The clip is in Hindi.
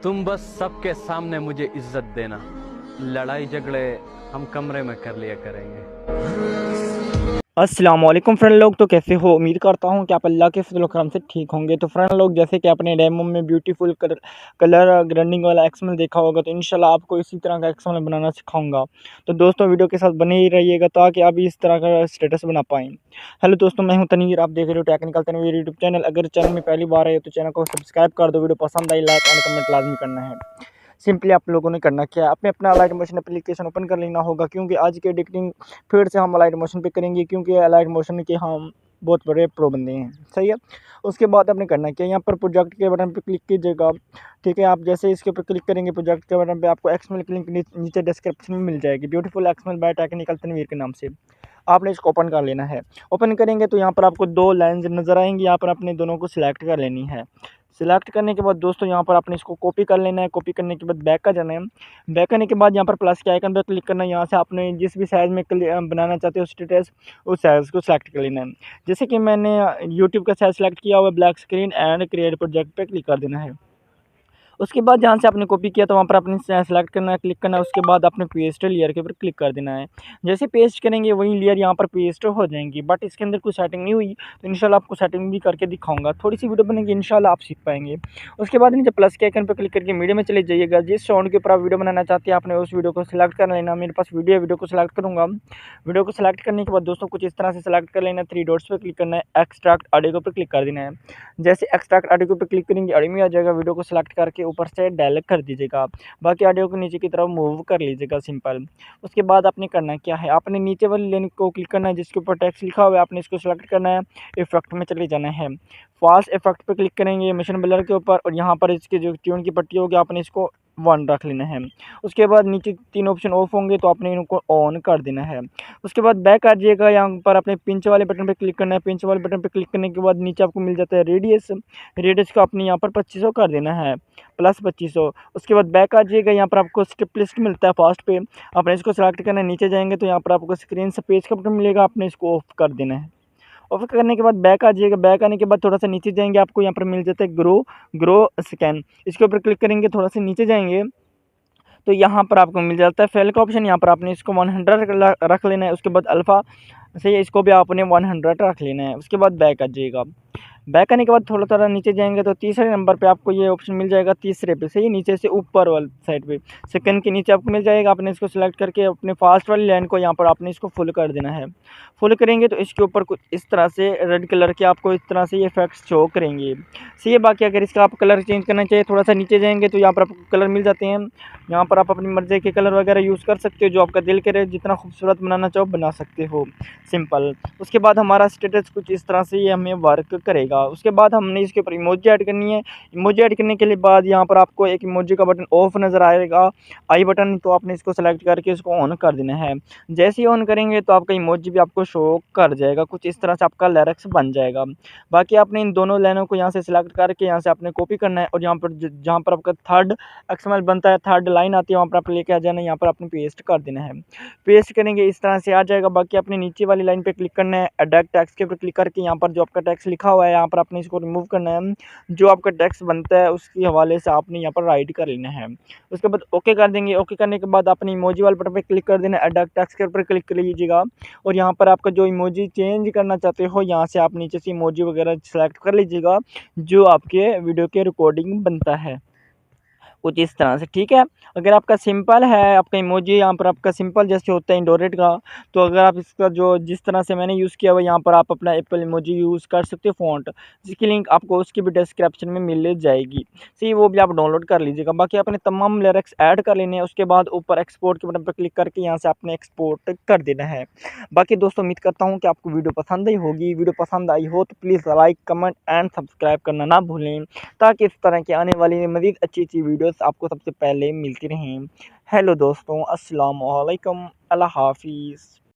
तुम बस सबके सामने मुझे इज्जत देना। लड़ाई झगड़े हम कमरे में कर लिया करेंगे। अस्सलाम वालेकुम फ्रेंड लोग, तो कैसे हो? उम्मीद करता हूँ कि आप अल्लाह के फजल करम से ठीक होंगे। तो फ्रेंड लोग, जैसे कि आपने डेमो में ब्यूटीफुल कलर ग्राइंडिंग वाला एक्सएमएल देखा होगा, तो इंशाल्लाह आपको इसी तरह का एक्सएमएल बनाना सिखाऊंगा। तो दोस्तों, वीडियो के साथ बने ही रहिएगा ताकि आप इस तरह का स्टेटस बना पाएँ। हेलो दोस्तों, मैं हूँ तनवीर, आप देख रहे हो टेक्निकल तनवीर यूट्यूब चैनल। अगर चैनल में पहली बार आए हो तो चैनल को सब्सक्राइब कर दो। वीडियो पसंद आई लाइक एंड कमेंट लाजमी करना है। सिंपली आप लोगों ने करना क्या है, अपने अपना अलाइट मोशन एप्लीकेशन ओपन कर लेना होगा, क्योंकि आज के एडिटिंग फिर से हम अलाइट मोशन पे करेंगे, क्योंकि अलाइट मोशन के हम बहुत बड़े प्रो बंदे हैं। सही है। उसके बाद आपने करना क्या है, यहाँ पर प्रोजेक्ट के बटन पर क्लिक कीजिएगा। ठीक है, आप जैसे इसके ऊपर क्लिक करेंगे प्रोजेक्ट के बटन पे, आपको एक्सएमएल की लिंक नीचे डिस्क्रिप्शन में मिल जाएगी, beautiful XML by technical Tanveer के नाम से। आपने इसको ओपन कर लेना है। ओपन करेंगे तो यहाँ पर आपको दो लाइन्स नज़र आएंगी, यहाँ पर अपने दोनों को सिलेक्ट कर लेनी है। सिलेक्ट करने के बाद दोस्तों, यहाँ पर आपने इसको कॉपी कर लेना है। कॉपी करने के बाद बैक का जाना है। बैक करने के बाद यहाँ पर प्लस के आइकन पर क्लिक करना है। यहाँ से आपने जिस भी साइज़ में बनाना चाहते हो स्टेटस, उस साइज़ को सिलेक्ट कर लेना है। जैसे कि मैंने यूट्यूब का साइज़ सेलेक्ट किया हुआ है, black screen and create project पे क्लिक कर देना है। उसके बाद जहाँ से आपने कॉपी किया तो वहाँ पर आपने सेलेक्ट करना है, क्लिक करना है। उसके बाद आपने पेस्ट लेयर के ऊपर क्लिक कर देना है। जैसे पेस्ट करेंगे वही लेयर यहाँ पर पेस्ट हो जाएंगी, बट इसके अंदर कोई सेटिंग नहीं हुई, तो इंशाल्लाह आपको सेटिंग भी करके दिखाऊंगा। थोड़ी सी वीडियो बनेगी, इंशाल्लाह आप सीख पाएंगे। उसके बाद नीचे प्लस के आइकन पर क्लिक करके मीडिया में चले जाइएगा। जिस साउंड के ऊपर आप वीडियो बनाना चाहते हैं, आपने उस वीडियो को सिलेक्ट कर लेना। मेरे पास वीडियो को सिलेक्ट करूँगा। वीडियो को सिलेक्ट करने के बाद दोस्तों, कुछ इस तरह से सिलेक्ट कर लेना। थ्री डॉट्स पर क्लिक करना है, एक्सट्रैक्ट ऑडियो के ऊपर क्लिक कर देना है। जैसे एक्सट्रैक्ट ऑडियो के ऊपर क्लिक करेंगे, ऑडियो में आ जाएगा। वीडियो को सिलेक्ट करके ऊपर से डायलेक्ट कर दीजिएगा। बाकी ऑडियो को नीचे की तरफ मूव कर लीजिएगा, सिंपल। उसके बाद आपने करना क्या है, आपने नीचे वाली लाइन को क्लिक करना है जिसके ऊपर टेक्स्ट लिखा हुआ है, आपने इसको सिलेक्ट करना है। इफेक्ट में चले जाना है। फास्ट इफेक्ट पे क्लिक करेंगे मिशन ब्लर के ऊपर, और यहाँ पर इसकी जो ट्यून की पट्टी होगी आपने इसको 1 रख लेना है। उसके बाद नीचे 3 ऑप्शन ऑफ होंगे तो आपने इनको ऑन कर देना है। उसके बाद बैक आ जाइएगा। यहाँ पर अपने पिंच वाले बटन पे क्लिक करना है। पिंच वाले बटन पे क्लिक करने के बाद नीचे आपको मिल जाता है रेडियस। रेडियस को आपने यहाँ पर 2500 कर देना है, प्लस 2500। उसके बाद बैक आ जाइएगा। यहाँ पर आपको स्टेप लिस्ट मिलता है फास्ट पे, आपने इसको सेलेक्ट करना है। नीचे जाएंगे तो यहाँ पर आपको स्क्रीन से पेज का बटन मिलेगा, आपने इसको ऑफ कर देना है। ऑफ करने के बाद बैक आ जाइएगा। बैक आने के बाद थोड़ा सा नीचे जाएंगे, आपको यहाँ पर मिल जाता है ग्रो स्कैन। इसके ऊपर क्लिक करेंगे, थोड़ा सा नीचे जाएंगे तो यहाँ पर आपको मिल जाता है फेल का ऑप्शन। यहाँ पर आपने इसको 100 रख लेना है। उसके बाद अल्फ़ा से इसको भी आपने 100 रख लेना है। उसके बाद बैक आ जाइएगा। बैक आने के बाद थोड़ा थोड़ा नीचे जाएंगे तो तीसरे नंबर पे आपको ये ऑप्शन मिल जाएगा, तीसरे पे सही नीचे से ऊपर वाली साइड पे सेकंड के नीचे आपको मिल जाएगा। आपने इसको सिलेक्ट करके अपने फास्ट वाली लाइन को यहाँ पर आपने इसको फुल कर देना है। फुल करेंगे तो इसके ऊपर कुछ इस तरह से रेड कलर के आपको इस तरह से ये इफेक्ट्स शो करेंगे। सही है। बाकी अगर इसका आप कलर चेंज करना चाहिए, थोड़ा सा नीचे जाएंगे तो यहाँ पर आपको कलर मिल जाते हैं। यहाँ पर आप अपनी मर्ज़ी के कलर वगैरह यूज़ कर सकते हो, जो आपका दिल करे, जितना खूबसूरत बनाना चाहो बना सकते हो, सिंपल। उसके बाद हमारा स्टेटस कुछ इस तरह से ये हमें वर्क करेगा। उसके बाद हमने इसके ऊपर इमोजी ऐड करनी है। इमोजी ऐड करने के लिए बाद यहाँ पर आपको एक इमोजी का बटन ऑफ नज़र आएगा, आई बटन, तो आपने इसको सेलेक्ट करके इसको ऑन कर देना है। जैसे ही ऑन करेंगे तो आपका इमोजी भी आपको शो कर जाएगा। कुछ इस तरह से आपका लिरिक्स बन जाएगा। बाकी आपने इन दोनों लाइनों को यहाँ से सिलेक्ट करके यहाँ से आपने कॉपी करना है, और यहाँ पर जहाँ पर आपका थर्ड एक्सएमएल बनता है, थर्ड लाइन आती है, वहाँ पर आप लेके आ जाना है। यहाँ पर आपने पेस्ट कर देना है। पेस्ट करेंगे इस तरह से आ जाएगा। बाकी अपने नीचे वाली लाइन पे क्लिक करना है, एडिट टेक्स्ट के ऊपर क्लिक करके यहाँ पर जो आपका टेक्स्ट लिखा हुआ है, यहाँ पर आपने इसको रिमूव करना है। जो आपका टेक्स्ट बनता है उसके हवाले से आपने यहाँ पर राइट कर लेना है। उसके बाद ओके कर देंगे। ओके करने के बाद अपने इमोजी वाले बटन पे क्लिक कर देना है, एडिट टेक्स्ट के ऊपर क्लिक कर लीजिएगा, और यहाँ पर आपका जो इमोजी चेंज करना चाहते हो, यहाँ से आप नीचे से इमोजी वगैरह सेलेक्ट कर लीजिएगा जो आपके वीडियो के रिकॉर्डिंग बनता है, कुछ इस तरह से। ठीक है। अगर आपका सिंपल है, आपका इमोजी यहाँ पर आपका सिंपल जैसे होता है इंडोरेट का, तो अगर आप इसका जो जिस तरह से मैंने यूज़ किया हुआ, यहाँ पर आप अपना एप्पल इमोजी यूज़ कर सकते हो फ़ॉन्ट, जिसकी लिंक आपको उसकी भी डिस्क्रिप्शन में मिल जाएगी। सही, वो भी आप डाउनलोड कर लीजिएगा। बाकी आपने तमाम लिरिक्स ऐड कर लेने हैं। उसके बाद ऊपर एक्सपोर्ट के बटन पर क्लिक करके यहाँ से आपने एक्सपोर्ट कर देना है। बाकी दोस्तों, उम्मीद करता हूँ कि आपको वीडियो पसंद आई होगी। वीडियो पसंद आई हो तो please like, comment and subscribe करना ना भूलें, ताकि इस तरह की आने वाली मज़ीद अच्छी अच्छी वीडियोस आपको सबसे पहले मिलती रहें। हेलो दोस्तों, अस्सलाम वालेकुम, अल्लाह हाफ़िज़।